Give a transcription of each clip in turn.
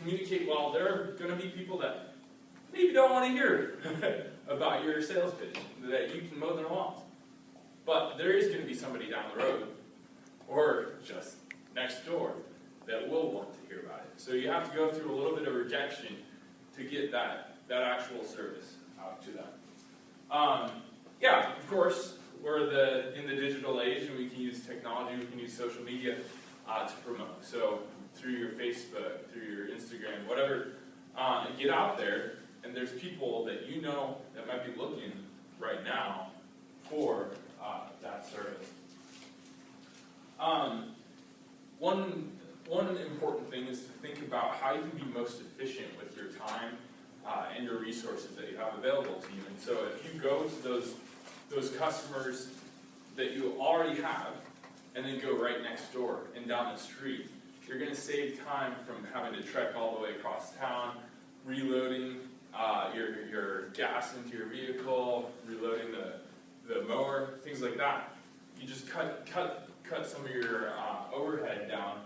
communicate well. There are going to be people that maybe don't want to hear about your sales pitch, that you can mow their lawns. But there is going to be somebody down the road, or just next door, that will want to hear about it. So you have to go through a little bit of rejection to get that actual service out to them. Yeah, of course, we're in the digital age, and we can use technology, we can use social media to promote. So through your Facebook, through your Instagram, whatever, and get out there, and there's people that you know that might be looking right now for that service. One important thing is to think about how you can be most efficient with your time and your resources that you have available to you. And so if you go to those customers that you already have, and then go right next door and down the street, you're going to save time from having to trek all the way across town, reloading your gas into your vehicle, reloading the mower, things like that. You just cut some of your overhead down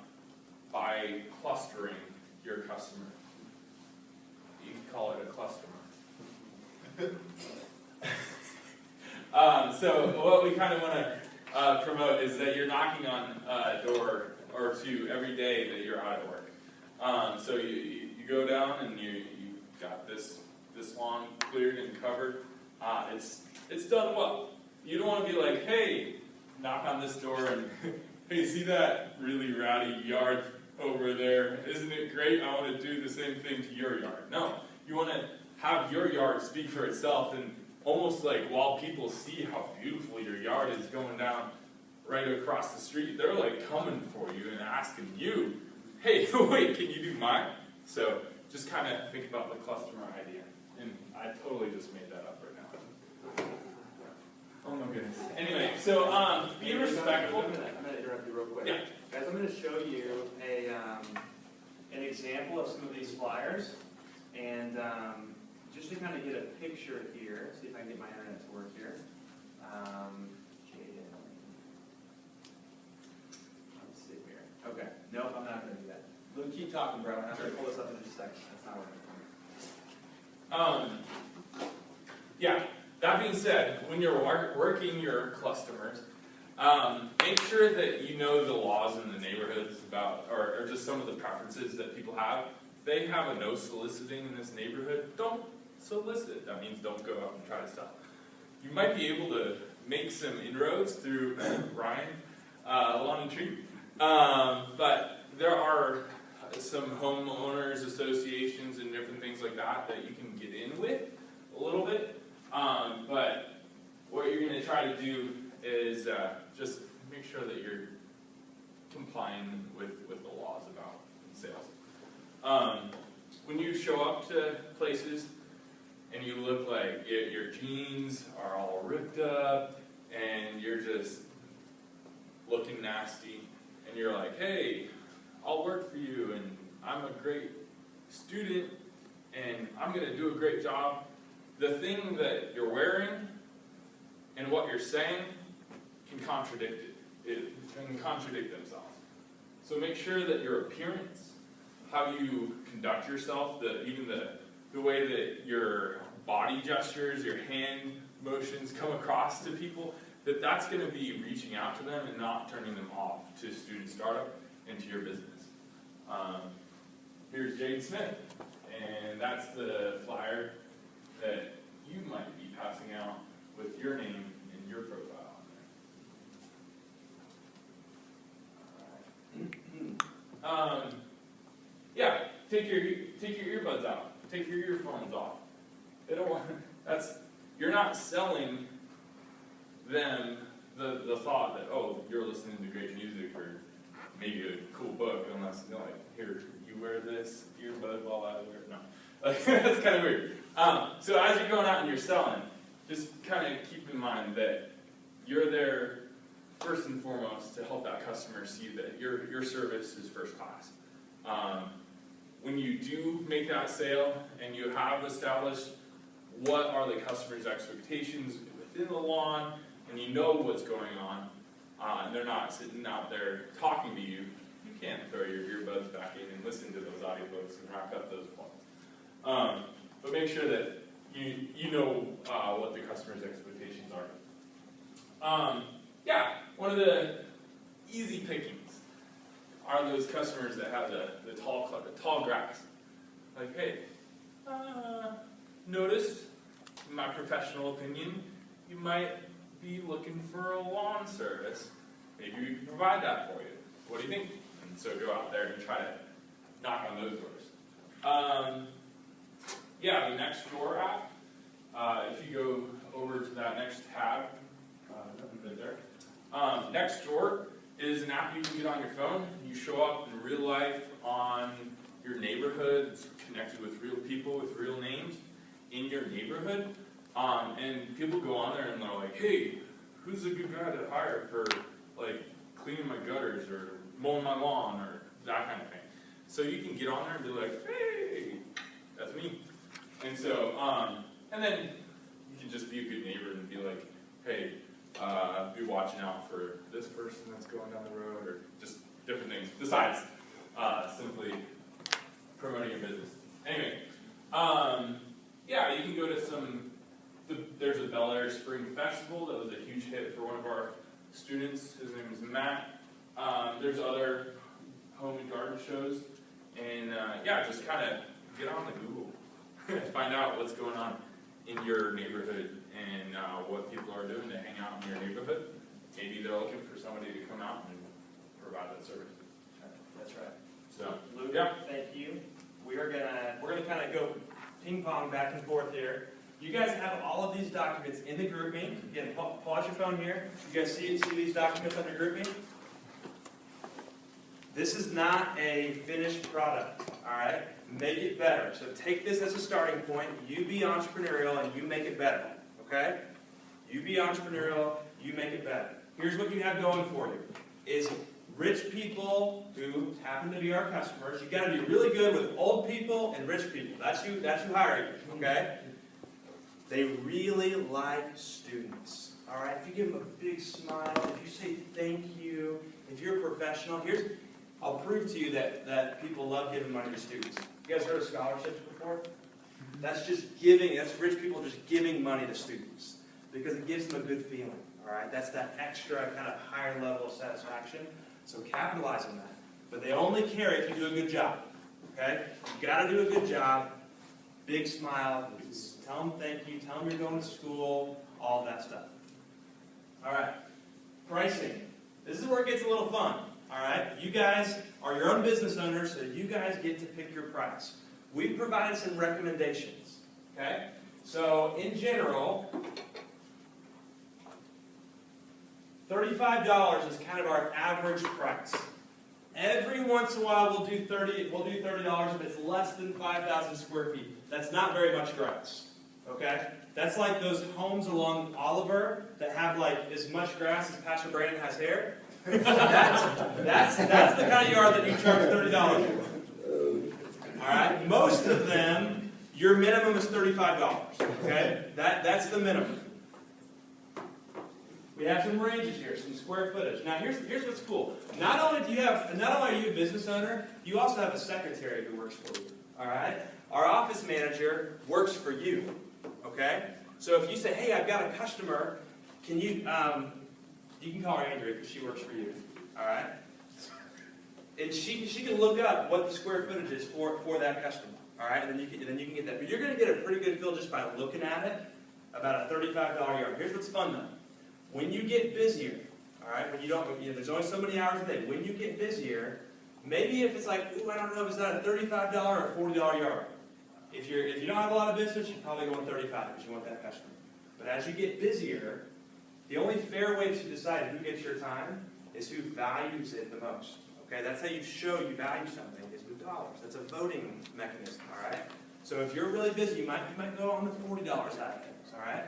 by clustering your customer. You can call it a cluster. So what we kind of want to promote is that you're knocking on a door or two every day that you're out at work. So you go down and you got this lawn cleared and covered. It's done well. You don't want to be like, hey, knock on this door and hey, see that really rowdy yard over there? Isn't it great? I want to do the same thing to your yard. No, you want to have your yard speak for itself, and almost like while people see how beautiful your yard is going down right across the street, they're like coming for you and asking you, hey, wait, can you do mine? So just kind of think about the customer idea. And I totally just made that up right now. Oh my goodness. Anyway, so be respectful. I'm going to interrupt you real quick. Yeah. Guys, I'm going to show you an example of some of these flyers. And just to kind of get a picture here, see if I can get my internet to work here. Let's see here. Okay. Nope, I'm not going to do that. Luke, keep talking, bro. I'm going to pull this up in just a second. That's not working. Yeah, that being said, when you're working your customers, make sure that you know the laws in the neighborhoods about, or just some of the preferences that people have. If they have a no soliciting in this neighborhood, don't solicit. That means don't go out and try to sell. You might be able to make some inroads through Ryan, Lawn and Tree, but there are some homeowners associations and different things like that you can get in with a little bit. But what you're going to try to do is just make sure that you're complying with the laws about sales. When you show up to places and you look like your jeans are all ripped up and you're just looking nasty and you're like, hey, I'll work for you and I'm a great student and I'm going to do a great job. The thing that you're wearing and what you're saying can contradict it. It can contradict themselves. So make sure that your appearance, how you conduct yourself, even the way that your body gestures, your hand motions come across to people, that's going to be reaching out to them and not turning them off to student startup and to your business. Here's Jade Smith, and that's the flyer that you might be passing out with your name and your profile on there. Yeah, take your earbuds out, take your earphones off. They don't want you're not selling them the thought that, oh, you're listening to great music or maybe a cool book, unless here, you wear this earbud while I wear it. No. That's kind of weird. So as you're going out and you're selling, just kind of keep in mind that you're there first and foremost to help that customer see that your service is first class. When you do make that sale and you have established what are the customer's expectations within the lawn, and you know what's going on, and they're not sitting out there talking to you, you can throw your earbuds back in and listen to those audiobooks and rack up those points. But make sure that you know what the customer's expectations are. Yeah, one of the easy pickings are those customers that have the tall grass. Like, hey, noticed, in my professional opinion, you might be looking for a lawn service. Maybe we can provide that for you. What do you think? And so go out there and try to knock on those doors. Yeah, the Nextdoor app. If you go over to that next tab, right there. Nextdoor is an app you can get on your phone. You show up in real life on your neighborhood. It's connected with real people with real names in your neighborhood. And people go on there and they're like, hey, who's a good guy to hire for like cleaning my gutters or mowing my lawn or that kind of thing. So you can get on there and be like, hey, that's me. And so, and then you can just be a good neighbor and be like, hey, be watching out for this person that's going down the road, or just different things besides simply promoting your business. Anyway, yeah, you can go to there's a Bel Air Spring Festival that was a huge hit for one of our students. His name is Matt. There's other home and garden shows, and yeah, just kind of get on the Google, find out what's going on in your neighborhood and what people are doing to hang out in your neighborhood. Maybe they're looking for somebody to come out and provide that service. That's right. So, Luke, yeah. thank you. We're gonna kind of go ping pong back and forth here. You guys have all of these documents in the GroupMe. Again, pause your phone here. You guys see these documents under GroupMe? This is not a finished product, all right? Make it better. So take this as a starting point. You be entrepreneurial and you make it better, okay? You be entrepreneurial, you make it better. Here's what you have going for you. Is rich people who happen to be our customers. You've got to be really good with old people and rich people. That's who hiring you, okay? They really like students, all right? If you give them a big smile, if you say thank you, if you're a professional, I'll prove to you that people love giving money to students. You guys heard of scholarships before? That's just giving, that's rich people just giving money to students because it gives them a good feeling, all right? That's that extra kind of higher level of satisfaction. So capitalize on that. But they only care if you do a good job, okay? You got to do a good job. Big smile. Tell them thank you. Tell them you're going to school. All of that stuff. All right. Pricing. This is where it gets a little fun. All right. You guys are your own business owners, so you guys get to pick your price. We've provided some recommendations. Okay. So in general, $35 is kind of our average price. Every once in a while we'll do $30 if it's less than 5,000 square feet. That's not very much grass. Okay? That's like those homes along Oliver that have like as much grass as Pastor Brandon has hair. That's the kind of yard that you charge $30 for. Alright? Most of them, your minimum is $35. Okay? That's the minimum. We have some ranges here, some square footage. Now here's what's cool. Not only are you a business owner, you also have a secretary who works for you. Alright? Our office manager works for you. Okay? So if you say, hey, I've got a customer, can you can call her Andrea because she works for you. Alright? And she can look up what the square footage is for that customer. Alright? And then you can get that. But you're going to get a pretty good feel just by looking at it about a $35 yard. Here's what's fun though. When you get busier, all right, there's only so many hours a day. When you get busier, maybe if it's like, ooh, I don't know, is that a $35 or $40 yard? If you don't have a lot of business, you're probably going 35 because you want that customer. But as you get busier, the only fair way to decide who gets your time is who values it the most. Okay, that's how you show you value something is with dollars. That's a voting mechanism. All right. So if you're really busy, you might go on the $40 side of things. All right.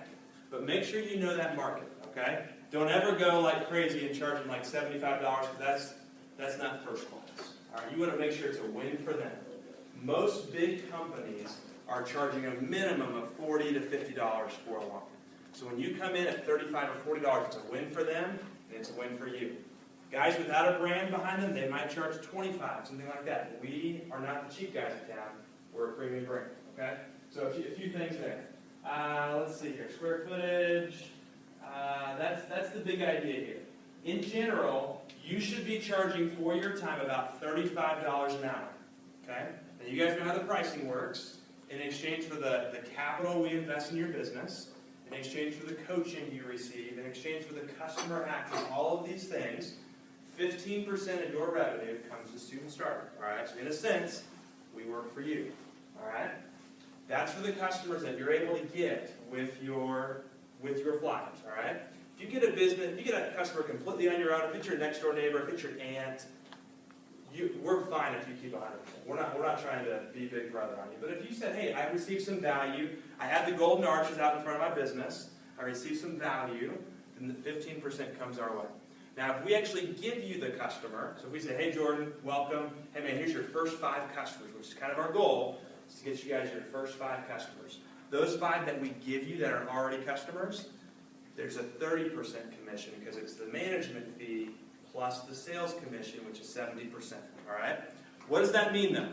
But make sure you know that market. Okay? Don't ever go like crazy and charge them like $75 because that's not first class. All right? You want to make sure it's a win for them. Most big companies are charging a minimum of $40 to $50 for a lawn. So when you come in at $35 or $40, it's a win for them and it's a win for you. Guys without a brand behind them, they might charge $25, something like that. We are not the cheap guys in town. We're a premium brand, okay? So a few things there. Let's see here, square footage. That's the big idea here. In general, you should be charging for your time about $35 an hour, okay? And you guys know how the pricing works. In exchange for the capital we invest in your business, in exchange for the coaching you receive, in exchange for the customer access, all of these things, 15% of your revenue comes to Student Starter, all right? So in a sense, we work for you, all right? That's for the customers that you're able to get with your flyers, all right? If you get a business, if you get a customer completely on your own, if it's your next door neighbor, if it's your aunt, we're fine if you keep 100%. We're not trying to be Big Brother on you. But if you said, hey, I received some value, I had the golden arches out in front of my business, I received some value, then the 15% comes our way. Now, if we actually give you the customer, so if we say, hey, Jordan, welcome. Hey, man, here's your first 5 customers, which is kind of our goal, is to get you guys your first 5 customers. Those 5 that we give you that are already customers, there's a 30% commission because it's the management fee plus the sales commission, which is 70%. All right? What does that mean, though?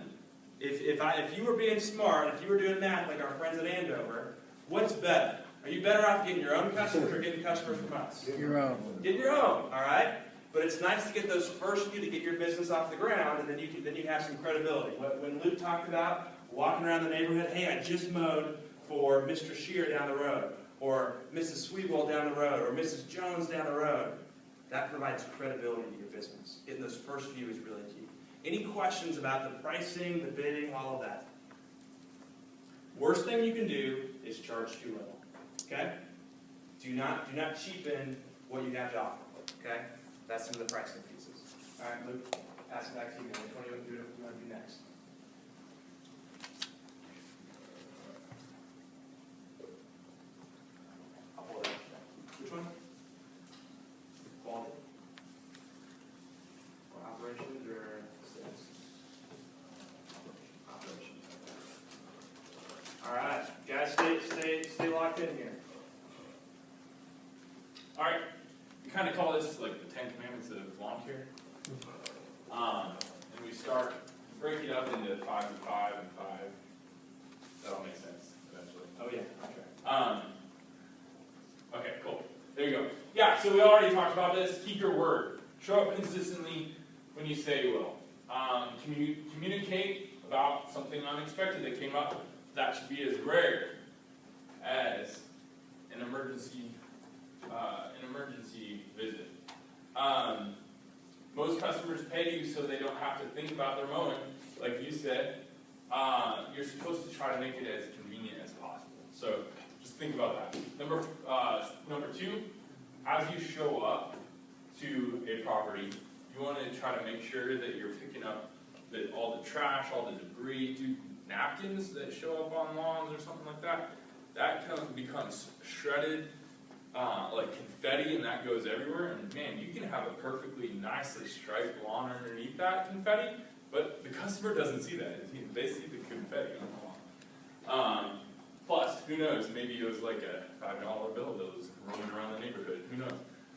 If you were being smart, if you were doing math like our friends at Andover, what's better? Are you better off getting your own customers or getting customers from us? Get your own. Get your own, all right? But it's nice to get those first few to get your business off the ground, and then you have some credibility. When Luke talked about walking around the neighborhood, hey, I just mowed for Mr. Shear down the road, or Mrs. Sweetwell down the road, or Mrs. Jones down the road, that provides credibility to your business. Getting those first few is really key. Any questions about the pricing, the bidding, all of that? Worst thing you can do is charge too little. Okay? Do not cheapen what you have to offer. Okay? That's some of the pricing pieces. All right, Luke, pass it back to you. What do you want to do next? I'll pull it out. Which one? Quality? Or operations or sales? Operations. All right, guys, stay locked in here. All right, we kind of call this like the 10 Commandments of lawn care. And we break it up into 5 and 5 and 5. That'll make sense eventually. Oh yeah, okay. Okay, cool. There you go. Yeah, so we already talked about this. Keep your word. Show up consistently when you say you will. Communicate about something unexpected that came up. That should be as rare as an emergency visit. Most customers pay you so they don't have to think about their mowing. Like you said, you're supposed to try to make it as convenient as possible. So just think about that. Number 2, as you show up to a property, you want to try to make sure that you're picking up all the trash, all the debris. Do napkins that show up on lawns or something like that, that kind of becomes shredded like confetti, and that goes everywhere. And man, you can have a perfectly nicely striped lawn underneath that confetti, but the customer doesn't see that. They see the confetti on the lawn. Plus, who knows? Maybe it was like a $5 bill that was rolling around the neighborhood. Who knows?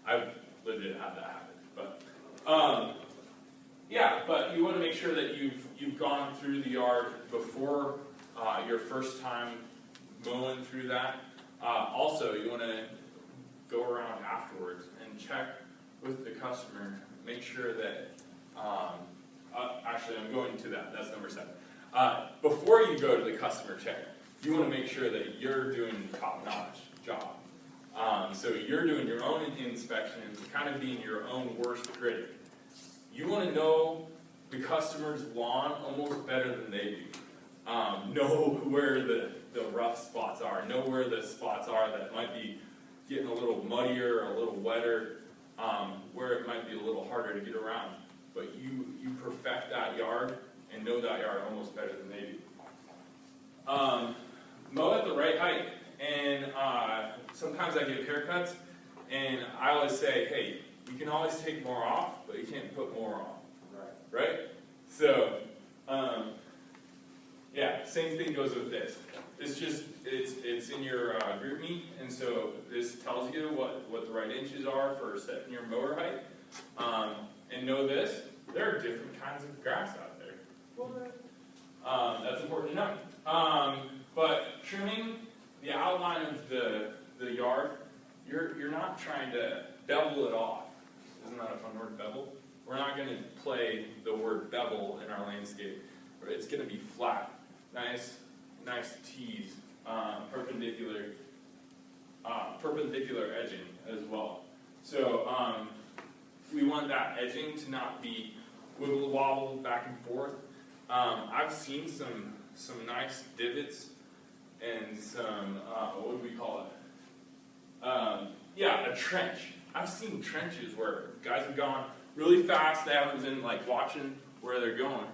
I've lived it, had that happen. But yeah, but you want to make sure that you've gone through the yard before your first time mowing through that. Also, you want to go around afterwards and check with the customer. Make sure that actually, I'm going to that. That's number 7. Before you go to the customer check, you want to make sure that you're doing the top-notch job. So you're doing your own inspections, kind of being your own worst critic. You want to know the customer's lawn almost better than they do. Know where the rough spots are. Know where the spots are that might be getting a little muddier, a little wetter, where it might be a little harder to get around. But you perfect that yard and know that yard almost better than they do. Mow at the right height. And sometimes I give haircuts, and I always say, hey, you can always take more off, but you can't put more on. Right? So, yeah, same thing goes with this. It's in your group me, and so this tells you what the right inches are for setting your mower height. And know this, there are different kinds of grass out there. That's important to know. But trimming the outline of the yard, you're not trying to bevel it off. Isn't that a fun word, bevel? We're not going to play the word bevel in our landscape. It's going to be flat, nice tees, perpendicular edging as well. So we want that edging to not be wiggle wobble back and forth. I've seen some nice divots and some what do we call it? A trench. I've seen trenches where guys have gone really fast. They haven't been like watching where they're going,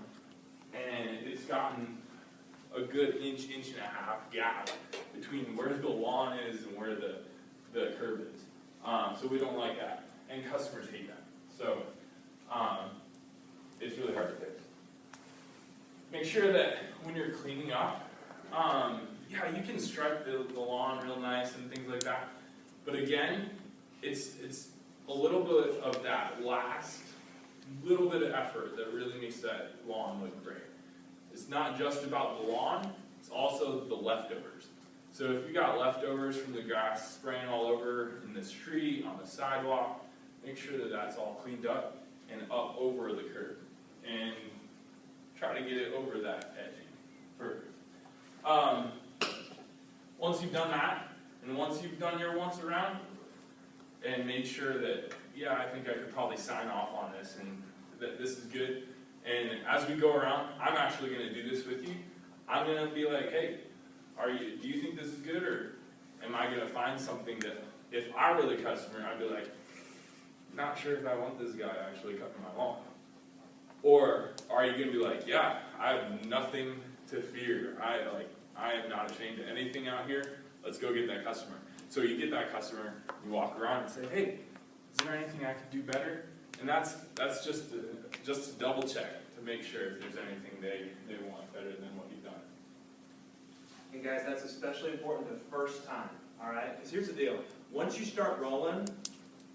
and it's gotten a good inch and a half gap between where the lawn is and where the curb is. So we don't like that, and customers hate that. So it's really hard to fix. Make sure that when you're cleaning up, you can stripe the lawn real nice and things like that. But again, it's a little bit of that last little bit of effort that really makes that lawn look great. It's not just about the lawn, it's also the leftovers. So if you got leftovers from the grass spraying all over in the street, on the sidewalk, make sure that that's all cleaned up and up over the curb. And try to get it over that edging. Perfect. Once you've done that, and once you've done your once around, and made sure that, I think I could probably sign off on this, and that this is good. And as we go around, I'm actually going to do this with you. I'm going to be like, hey, do you think this is good, or am I going to find something that, if I were the customer, I'd be like, not sure if I want this guy actually cutting my lawn. Or are you going to be like, yeah, I have nothing to fear. I am not ashamed of anything out here. Let's go get that customer. So you get that customer, you walk around and say, hey, is there anything I could do better? And that's just to double check to make sure if there's anything they want better than what you've done. And guys, that's especially important the first time, all right? Because here's the deal. Once you start rolling,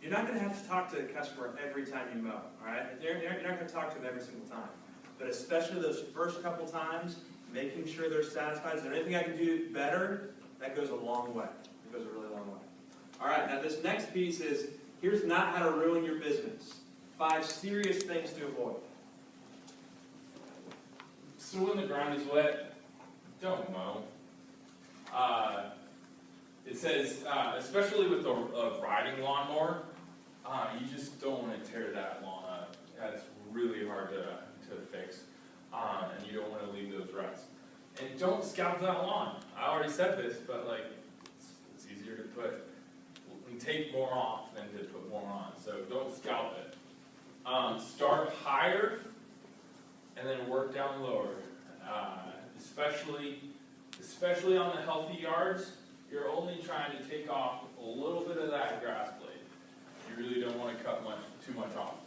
you're not going to have to talk to the customer every time you mow, all right? You're not going to talk to them every single time. But especially those first couple times, making sure they're satisfied. Is there anything I can do better? That goes a long way. It goes a really long way. All right, now this next piece is, here's not how to ruin your business. 5 serious things to avoid. So when the ground is wet, don't mow. It says, especially with a riding lawnmower, you just don't want to tear that lawn up. That's really hard to fix, and you don't want to leave those ruts. And don't scalp that lawn. I already said this, but it's easier to take more off than to put more on. So don't scalp it. Start higher and then work down lower. Especially on the healthy yards, you're only trying to take off a little bit of that grass blade. You really don't want to cut too much off.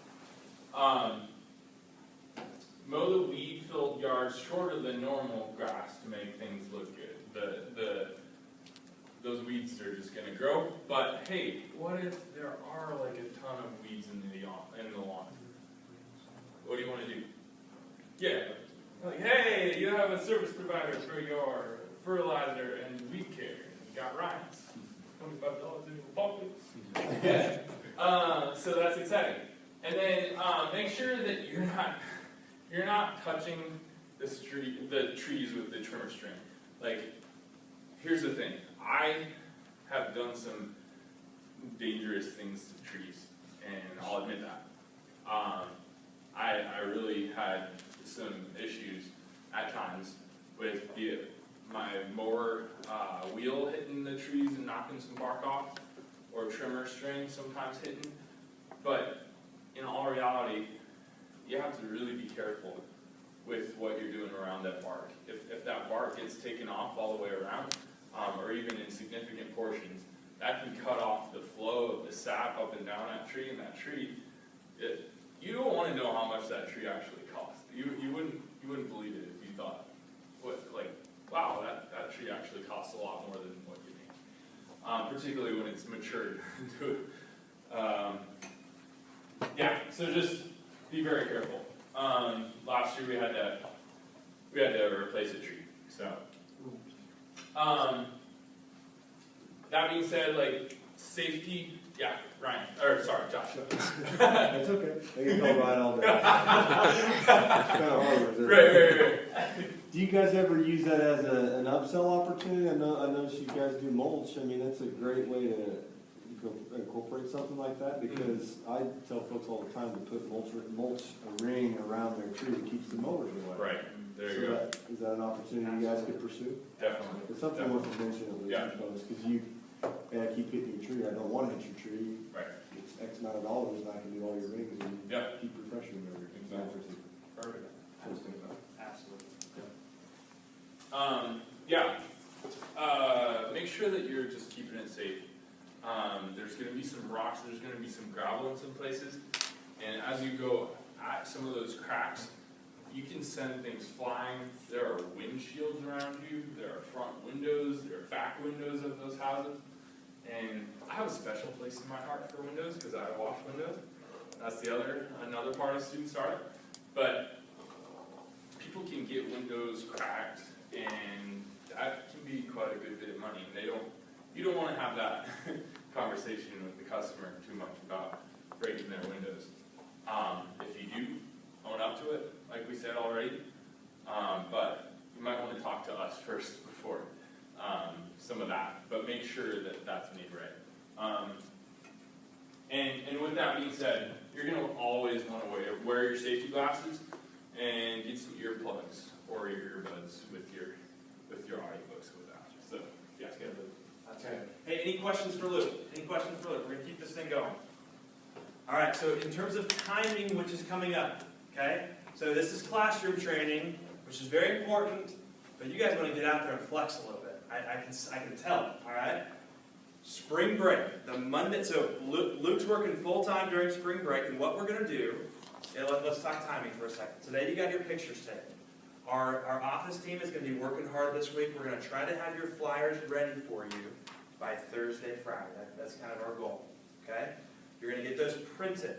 Mow the weed-filled yards shorter than normal grass to make things look good. Those weeds are just going to grow. But hey, what if there are a ton of weeds in the lawn? What do you want to do? Yeah, hey, you have a service provider for your fertilizer and weed care. You got Ryan's. $25 in your pocket. So that's exciting. And then make sure that you're not touching the trees with the trimmer string. Here's the thing. I have done some dangerous things to trees, and I'll admit that. I really had some issues at times with my mower wheel hitting the trees and knocking some bark off, or trimmer string sometimes hitting. But in all reality, you have to really be careful with what you're doing around that bark. If that bark gets taken off all the way around, or even in significant portions, that can cut off the flow of the sap up and down that tree, and that tree, you don't want to know how much that tree actually cost. You wouldn't believe it if you thought, wow, that tree actually costs a lot more than what you think. Particularly when it's matured. so just be very careful. Last year we had to replace a tree. So, that being said, like safety, yeah, Ryan, or sorry, Josh. That's okay. I can call Ryan all day. It's kind of hard, isn't it? Right. Do you guys ever use that as an upsell opportunity? I notice you guys do mulch. I mean, that's a great way to incorporate something like that, because I tell folks all the time to put mulch a ring around their tree that keeps the mowers away. Right. There you So go. is that an opportunity you guys could pursue? Definitely. It's something worth a mention at least, Yeah. folks, because I keep hitting your tree. I don't want to hit your tree. Right. It's X amount of dollars, and I can do all your rings and Yeah. keep refreshing them every Exactly. Perfect. Absolutely. Yeah. Make sure that you're just keeping it safe. There's going to be some rocks, there's going to be some gravel in some places, and as you go at some of those cracks, you can send things flying. There are windshields around you, there are front windows, there are back windows of those houses, and I have a special place in my heart for windows because I wash windows. That's another part of student startup. But people can get windows cracked, and that can be quite a good bit of money. And you don't want to have that conversation with the customer too much about breaking their windows. If you do, own up to it, like we said already. But you might want to talk to us first before some of that. But make sure that that's made right. And with that being said, you're going to always want to wear your safety glasses and get some earplugs or your earbuds with your audiobooks with that. So, yeah, it's good. Okay. Hey, any questions for Luke? Any questions for Luke? We're going to keep this thing going. All right, so in terms of timing, which is coming up, okay? So this is classroom training, which is very important, but you guys want to get out there and flex a little bit. I can tell, all right? Spring break, the Monday, so Luke's working full-time during spring break, and what we're going to do, let's talk timing for a second. Today you got your pictures taken. Our office team is going to be working hard this week. We're going to try to have your flyers ready for you by Thursday, Friday. That's kind of our goal, okay? You're going to get those printed.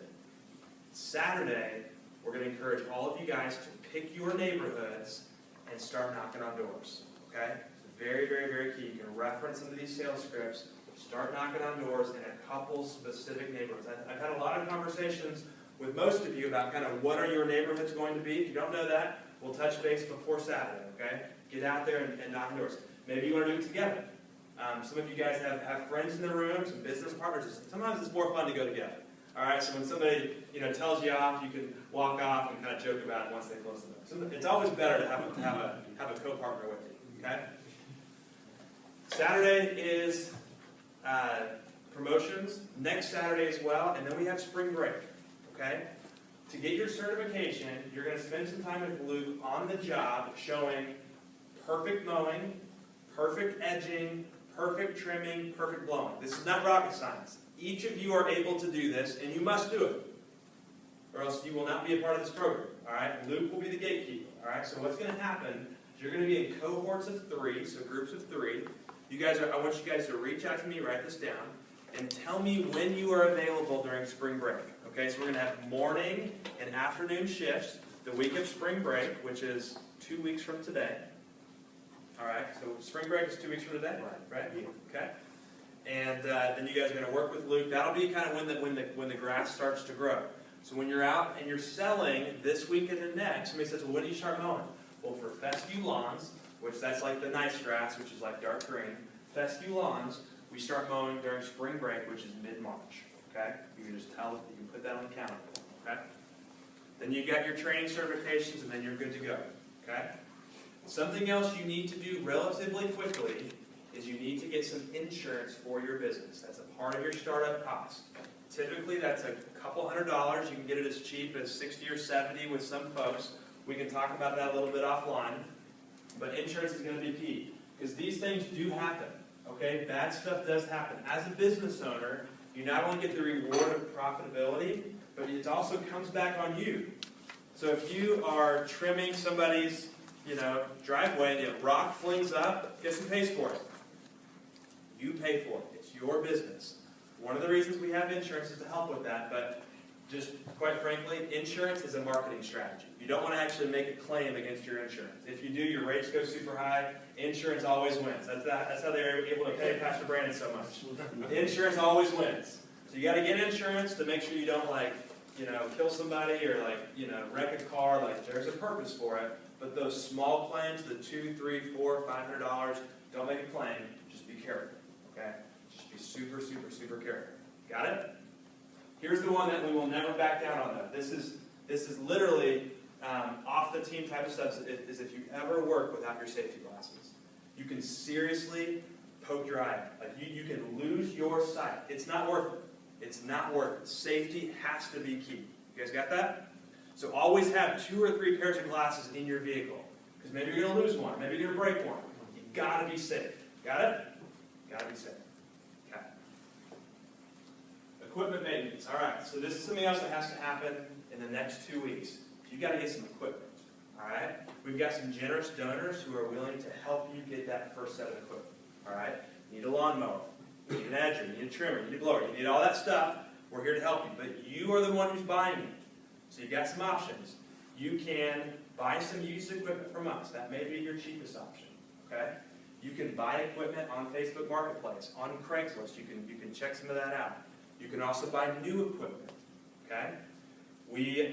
Saturday, we're going to encourage all of you guys to pick your neighborhoods and start knocking on doors, okay? It's very, very, very key. You can reference some of these sales scripts. Start knocking on doors in a couple specific neighborhoods. I've had a lot of conversations with most of you about kind of what are your neighborhoods going to be. If you don't know that, we'll touch base before Saturday, okay? Get out there and knock on doors. Maybe you want to do it together. Some of you guys have friends in the room, some business partners. Sometimes it's more fun to go together. All right, so when somebody tells you off, you can walk off and kind of joke about it once they close the door. So it's always better to have a co-partner with you, okay? Saturday is promotions, next Saturday as well, and then we have spring break, okay? To get your certification, you're going to spend some time with Luke on the job showing perfect mowing, perfect edging, perfect trimming, perfect blowing. This is not rocket science. Each of you are able to do this, and you must do it, or else you will not be a part of this program, all right? Luke will be the gatekeeper, all right? So what's going to happen is you're going to be in cohorts of 3, so groups of 3. I want you guys to reach out to me, write this down, and tell me when you are available during spring break. Okay, so we're going to have morning and afternoon shifts the week of spring break, which is 2 weeks from today. All right, so spring break is 2 weeks from today, right? Okay, and then you guys are going to work with Luke. That'll be kind of when the grass starts to grow. So when you're out and you're selling this week and the next, somebody says, "Well, when do you start mowing?" Well, for fescue lawns, which that's like the nice grass, which is like dark green. Fescue lawns, we start mowing during spring break, which is mid-March, okay? You can just tell, you can put that on the calendar, okay? Then you got your training certifications, and then you're good to go, okay? Something else you need to do relatively quickly is you need to get some insurance for your business. That's a part of your startup cost. Typically, that's a couple $100. You can get it as cheap as $60 or $70 with some folks. We can talk about that a little bit offline. But insurance is going to be key, because these things do happen, okay? Bad stuff does happen. As a business owner, you not only get the reward of profitability, but it also comes back on you. So if you are trimming somebody's, driveway and a rock flings up, guess who pays for it? You pay for it. It's your business. One of the reasons we have insurance is to help with that, but just quite frankly, insurance is a marketing strategy. You don't want to actually make a claim against your insurance. If you do, your rates go super high. Insurance always wins. That's how they're able to pay Pastor Brandon so much. Insurance always wins. So you got to get insurance to make sure you don't kill somebody or wreck a car. There's a purpose for it. But those small claims, the $200, $300, $400, $500, don't make a claim. Just be careful. Okay? Just be super, super, super careful. Got it? Here's the one that we will never back down on, though. This is literally off the team type of stuff. Is if you ever work without your safety glasses, you can seriously poke your eye. You can lose your sight. It's not worth it. It's not worth it. Safety has to be key. You guys got that? So always have 2 or 3 pairs of glasses in your vehicle, because maybe you're going to lose one. Maybe you're going to break one. You got to be safe. Got it? Got to be safe. Okay. Equipment maintenance. All right, so this is something else that has to happen in the next 2 weeks. You got to get some equipment. All right? We've got some generous donors who are willing to help you get that first set of equipment. All right? You need a lawnmower. You need an edger. You need a trimmer. You need a blower. You need all that stuff. We're here to help you. But you are the one who's buying it. So you got some options. You can buy some used equipment from us. That may be your cheapest option. Okay? You can buy equipment on Facebook Marketplace, on Craigslist. You can check some of that out. You can also buy new equipment. Okay?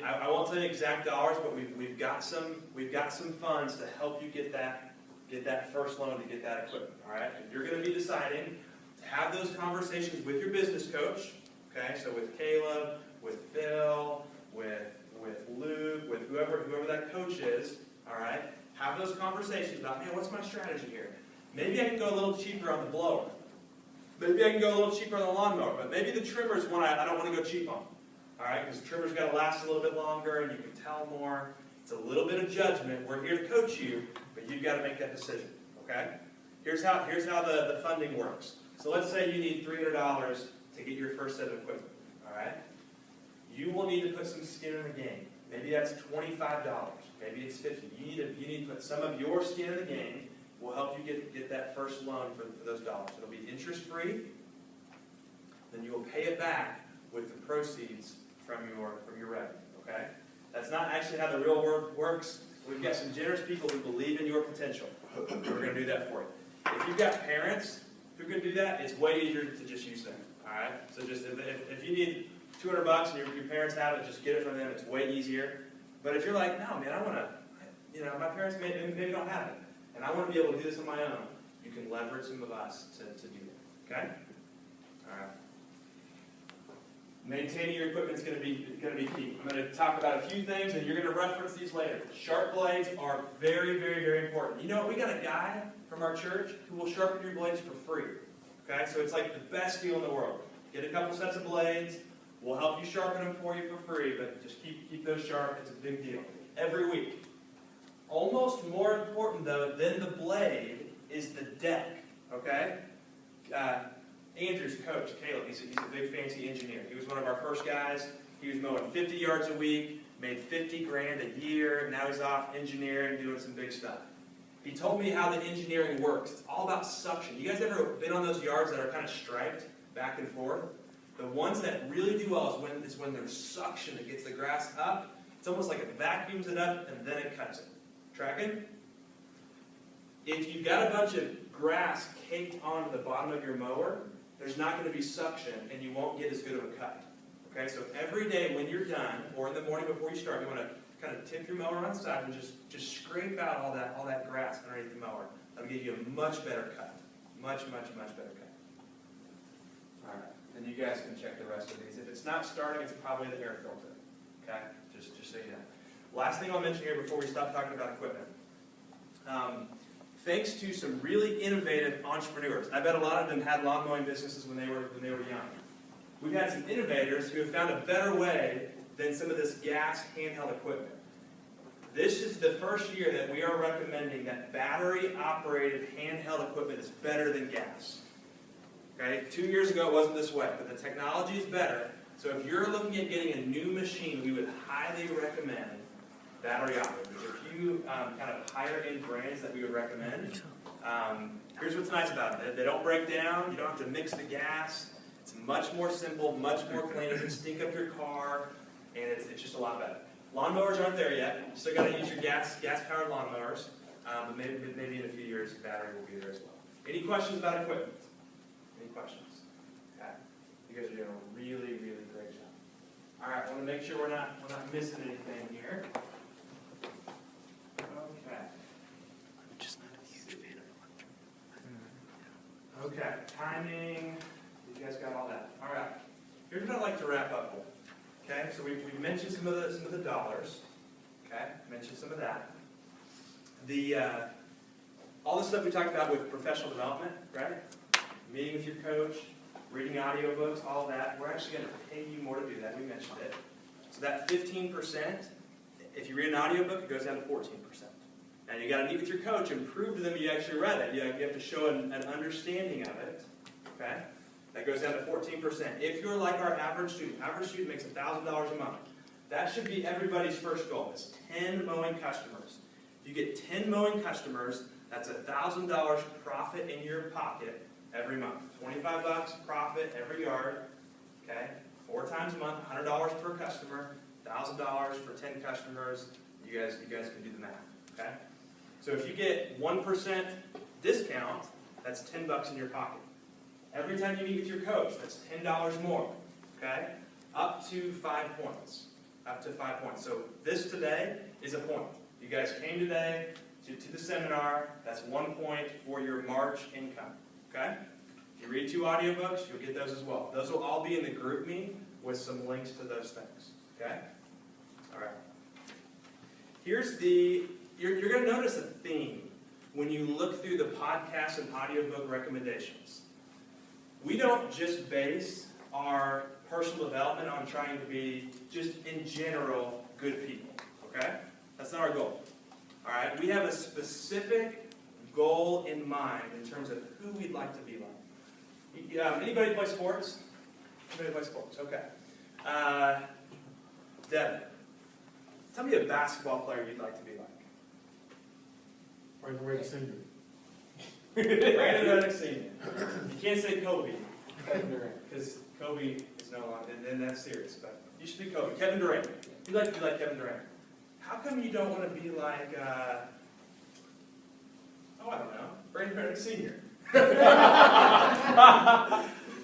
I won't tell you exact dollars, but we've got some funds to help you get that first loan to get that equipment. All right? And you're going to be deciding to have those conversations with your business coach. Okay? So with Caleb, with Phil, with Luke, with whoever that coach is. All right? Have those conversations about, man, what's my strategy here? Maybe I can go a little cheaper on the blower. Maybe I can go a little cheaper on the lawnmower. But maybe the trimmer is one I don't want to go cheap on. All right? Because the trimmer's got to last a little bit longer, and you can tell more. It's a little bit of judgment. We're here to coach you, but you've got to make that decision. Okay? Here's how the funding works. So let's say you need $300 to get your first set of equipment. All right? You will need to put some skin in the game. Maybe that's $25. Maybe it's $50. You need to put some of your skin in the game. We'll help you get that first loan for those dollars. It'll be interest-free. Then you will pay it back with the proceeds from your revenue. Okay? That's not actually how the real world works. We've got some generous people who believe in your potential. We're going to do that for you. If you've got parents who can do that, it's way easier to just use them. All right? So just if you need $200 and your parents have it, just get it from them. It's way easier. But if you're like, no, man, I want to, my parents maybe don't have it, and I want to be able to do this on my own, you can leverage some of us to do that. Okay? All right. Maintaining your equipment is going to be key. I'm going to talk about a few things, and you're going to reference these later. Sharp blades are very, very, very important. You know what? We got a guy from our church who will sharpen your blades for free. Okay? So it's like the best deal in the world. Get a couple sets of blades. We'll help you sharpen them for you for free, but just keep those sharp. It's a big deal. Every week. Almost more important, though, than the blade is the deck. Okay? Andrew's coach, Caleb, he's a big fancy engineer. He was one of our first guys. He was mowing 50 yards a week, made 50 grand a year. Now he's off engineering, doing some big stuff. He told me how the engineering works. It's all about suction. You guys ever been on those yards that are kind of striped back and forth? The ones that really do well is when there's suction that gets the grass up. It's almost like it vacuums it up and then it cuts it. Tracking? If you've got a bunch of grass caked onto the bottom of your mower, there's not going to be suction and you won't get as good of a cut. Okay, so every day when you're done, or in the morning before you start, you want to kind of tip your mower on the side and just scrape out all that grass underneath the mower. That'll give you a much better cut. Much, much, much better cut. All right. Then you guys can check the rest of these. If it's not starting, it's probably the air filter. Okay? Just so you know. Last thing I'll mention here before we stop talking about equipment. Thanks to some really innovative entrepreneurs. I bet a lot of them had lawn mowing businesses when they were young. We've had some innovators who have found a better way than some of this gas handheld equipment. This is the first year that we are recommending that battery-operated handheld equipment is better than gas. Okay? 2 years ago it wasn't this way, but the technology is better. So if you're looking at getting a new machine, we would highly recommend battery-operated. There's a few kind of higher-end brands that we would recommend. Here's what's nice about it. They don't break down. You don't have to mix the gas. It's much more simple, much more clean. It doesn't stink up your car. and it's just a lot better. Lawnmowers aren't there yet. You still got to use your gas-powered lawnmowers, but maybe in a few years, battery will be there as well. Any questions about equipment? Any questions? Okay. You guys are doing a really, really great job. All right, I want to make sure we're not missing anything here. Okay. I'm just not a huge fan of electric. Okay, timing. You guys got all that. All right. Here's what I'd like to wrap up with. Okay, so we've mentioned some of the dollars. Okay, mentioned some of that. All the stuff we talked about with professional development, right? Meeting with your coach, reading audiobooks, all of that. We're actually going to pay you more to do that. We mentioned it. So that 15%, if you read an audiobook, it goes down to 14%. And you got to meet with your coach and prove to them you actually read it. You have to show an understanding of it. Okay? That goes down to 14%. If you're like our average student makes $1,000 a month. That should be everybody's first goal. It's 10 mowing customers. If you get 10 mowing customers, that's $1,000 profit in your pocket every month. 25 bucks profit every yard. Okay? 4 times a month, $100 per customer, $1,000 for 10 customers. You guys can do the math. Okay? So if you get 1% discount, that's 10 bucks in your pocket. Every time you meet with your coach, that's $10 more. Okay? Up to 5 points. Up to 5 points. So this today is a point. You guys came today to the seminar. That's 1 point for your March income. Okay? If you read 2 audiobooks, you'll get those as well. Those will all be in the group me with some links to those things. Okay? All right. You're going to notice a theme when you look through the podcast and audiobook recommendations. We don't just base our personal development on trying to be, just in general, good people. Okay? That's not our goal. All right? We have a specific goal in mind in terms of who we'd like to be like. Anybody play sports? Anybody play sports? Okay. Devin, tell me a basketball player you'd like to be like. Brandon Reddick Sr. Brandon Reddick Sr. You can't say Kobe, because Kobe is no longer, and that's serious, but you should be Kobe. Kevin Durant. You'd like to be like Kevin Durant. How come you don't want to be like, I don't know, Brandon Reddick Sr.? How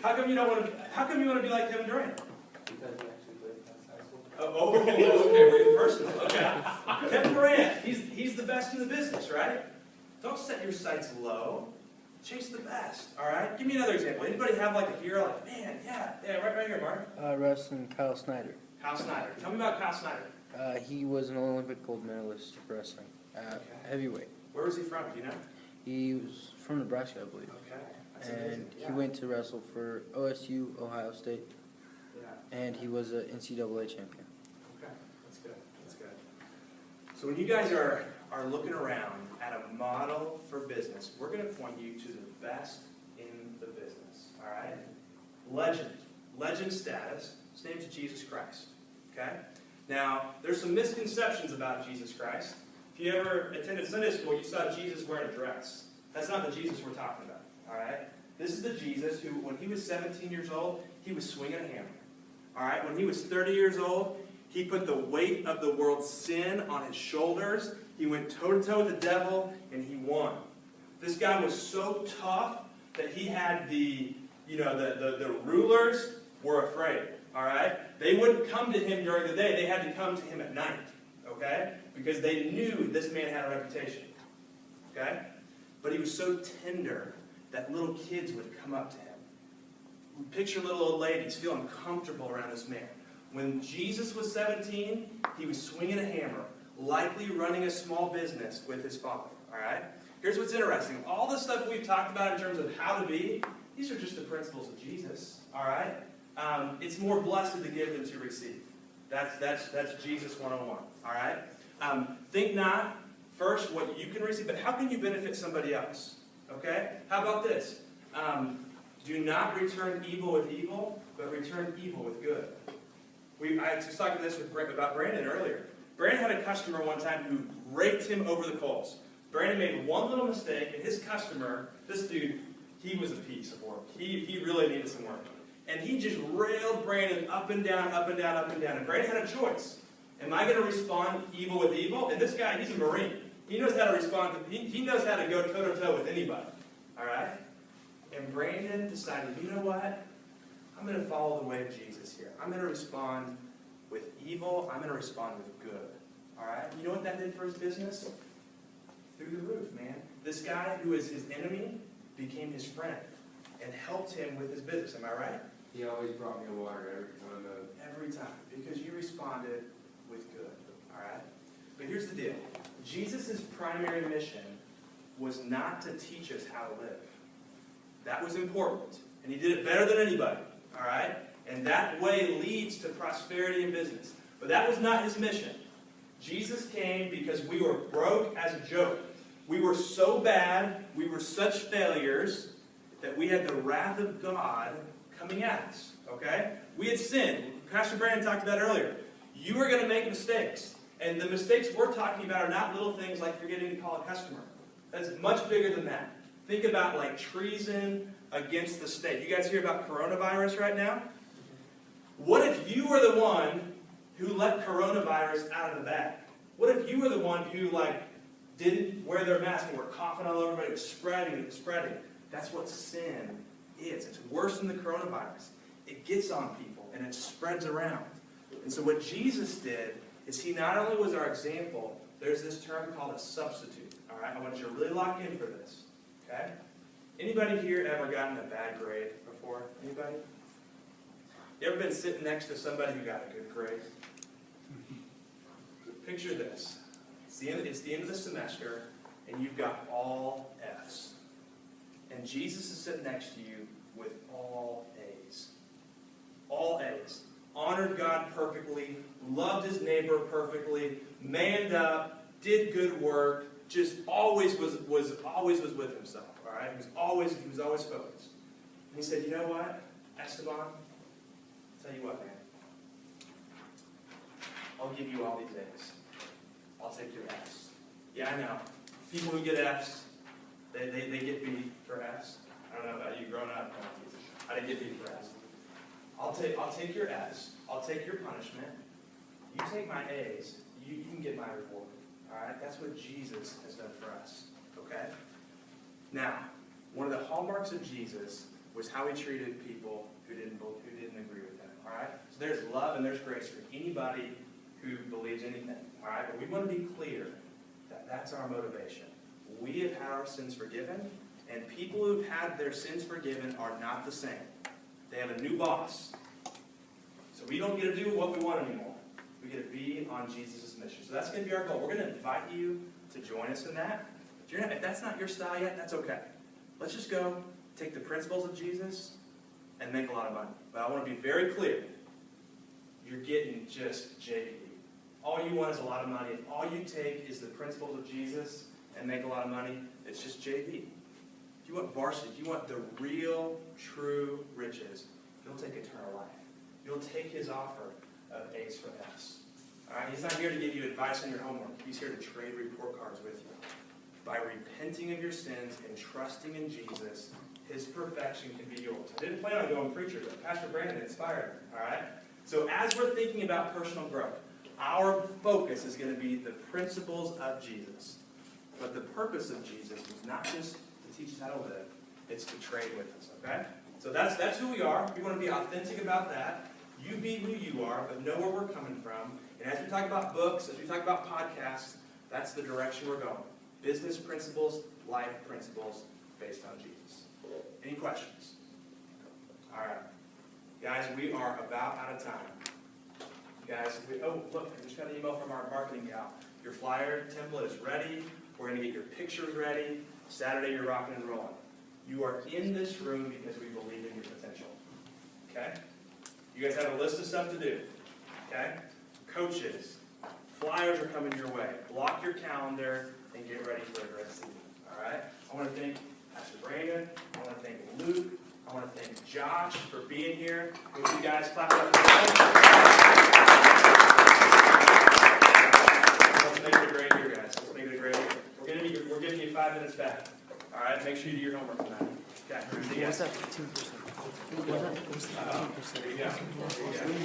come you want to be like Kevin Durant? Okay, we're getting personal. Okay. Kevin Durant, he's the best in the business, right? Don't set your sights low. Chase the best, all right? Give me another example. Anybody have like a hero? Like, man, yeah, right here, Mark. Wrestling, Kyle Snyder. Kyle Snyder. Tell me about Kyle Snyder. He was an Olympic gold medalist for wrestling, heavyweight. Where was he from? Do you know? He was from Nebraska, I believe. Okay. That's And amazing. he went to wrestle for OSU, Ohio State, Yeah. and he was an NCAA champion. Okay. That's good. That's good. So when you guys are looking around at a model for business, we're going to point you to the best in the business. All right? Legend status. His name's Jesus Christ. Okay? Now, there's some misconceptions about Jesus Christ. If you ever attended Sunday school, you saw Jesus wearing a dress. That's not the Jesus we're talking about. All right? This is the Jesus who, when he was 17 years old, he was swinging a hammer. All right? When he was 30 years old, he put the weight of the world's sin on his shoulders. He went toe-to-toe with the devil, and he won. This guy was so tough that he had the rulers were afraid. All right? They wouldn't come to him during the day. They had to come to him at night. Okay? Because they knew this man had a reputation. Okay? But he was so tender that little kids would come up to him. Picture little old ladies feeling comfortable around this man. When Jesus was 17, he was swinging a hammer, likely running a small business with his father. All right? Here's what's interesting. All the stuff we've talked about in terms of how to be, these are just the principles of Jesus. All right? It's more blessed to give than to receive. That's Jesus 101. All right? Think not first what you can receive, but how can you benefit somebody else? Okay? How about this? Do not return evil with evil, but return evil with good. I was talking this about Brandon earlier. Brandon had a customer one time who raked him over the coals. Brandon made one little mistake, and his customer, this dude, he was a piece of work. He really needed some work. And he just railed Brandon up and down, up and down, up and down. And Brandon had a choice. Am I going to respond evil with evil? And this guy, he's a Marine. He knows how to respond. He knows how to go toe-to-toe with anybody. All right? And Brandon decided, you know what? I'm going to follow the way of Jesus here. I'm going to respond with evil. I'm going to respond with good. All right? You know what that did for his business? Through the roof, man. This guy who was his enemy became his friend and helped him with his business. Am I right? He always brought me a water every time. Every time. Because you responded with good. All right? But here's the deal. Jesus' primary mission was not to teach us how to live. That was important. And he did it better than anybody. All right? And that way leads to prosperity in business. But that was not his mission. Jesus came because we were broke as a joke. We were so bad, we were such failures, that we had the wrath of God coming at us. Okay? We had sinned. Pastor Brandon talked about it earlier. You are going to make mistakes. And the mistakes we're talking about are not little things like forgetting to call a customer. That's much bigger than that. Think about like treason against the state. You guys hear about coronavirus right now? What if you were the one who let coronavirus out of the bag? What if you were the one who didn't wear their mask and were coughing all over everybody, spreading? That's what sin is. It's worse than the coronavirus. It gets on people and it spreads around. And so what Jesus did is he not only was our example, there's this term called a substitute. All right, I want you to really lock in for this. Okay? Anybody here ever gotten a bad grade before? Anybody? You ever been sitting next to somebody who got a good grade? Picture this. It's the end of the semester, and you've got all F's. And Jesus is sitting next to you with all A's. All A's. Honored God perfectly, loved his neighbor perfectly, manned up, did good work, just always was with himself. All right? He was always focused. And he said, you know what, Esteban? Tell you what, man. I'll give you all these A's. I'll take your F's. Yeah, I know. People who get F's, they get B for F's. I don't know about you growing up. I didn't get B for F's. I'll take your F's. I'll take your punishment. You take my A's. You can get my reward. All right? That's what Jesus has done for us. Okay? Now, one of the hallmarks of Jesus was how he treated people who didn't agree with him. All right? So there's love and there's grace for anybody who believes anything. All right? But we want to be clear that that's our motivation. We have had our sins forgiven, and people who've had their sins forgiven are not the same. They have a new boss. So we don't get to do what we want anymore. We get to be on Jesus' mission. So that's going to be our goal. We're going to invite you to join us in that. If that's not your style yet, that's okay. Let's just go take the principles of Jesus and make a lot of money. But I want to be very clear. You're getting just JV. All you want is a lot of money. If all you take is the principles of Jesus and make a lot of money, it's just JV. If you want varsity, if you want the real, true riches, you'll take eternal life. You'll take his offer of A's for F's. All right? He's not here to give you advice on your homework. He's here to trade report cards with you. By repenting of your sins and trusting in Jesus, his perfection can be yours. I didn't plan on going preacher, but Pastor Brandon inspired me. All right? So as we're thinking about personal growth, our focus is going to be the principles of Jesus. But the purpose of Jesus was not just to teach us how to live, it's to trade with us, okay? So that's who we are. We want to be authentic about that. You be who you are, but know where we're coming from. And as we talk about books, as we talk about podcasts, that's the direction we're going. Business principles, life principles based on Jesus. Any questions? All right. Guys, we are about out of time. Guys, look, I just got an email from our marketing gal. Your flyer template is ready. We're going to get your pictures ready. Saturday, you're rocking and rolling. You are in this room because we believe in your potential. Okay? You guys have a list of stuff to do. Okay? Coaches, flyers are coming your way. Block your calendar and get ready for a great season. All right? I want to thank Pastor Brandon. I want to thank Luke. I want to thank Josh for being here. Would you guys clap up for them? Let's make it a great year, guys. Let's make it a great year. We're giving you 5 minutes back. All right? Make sure you do your homework tonight. Okay. See you guys. 15%. Yeah.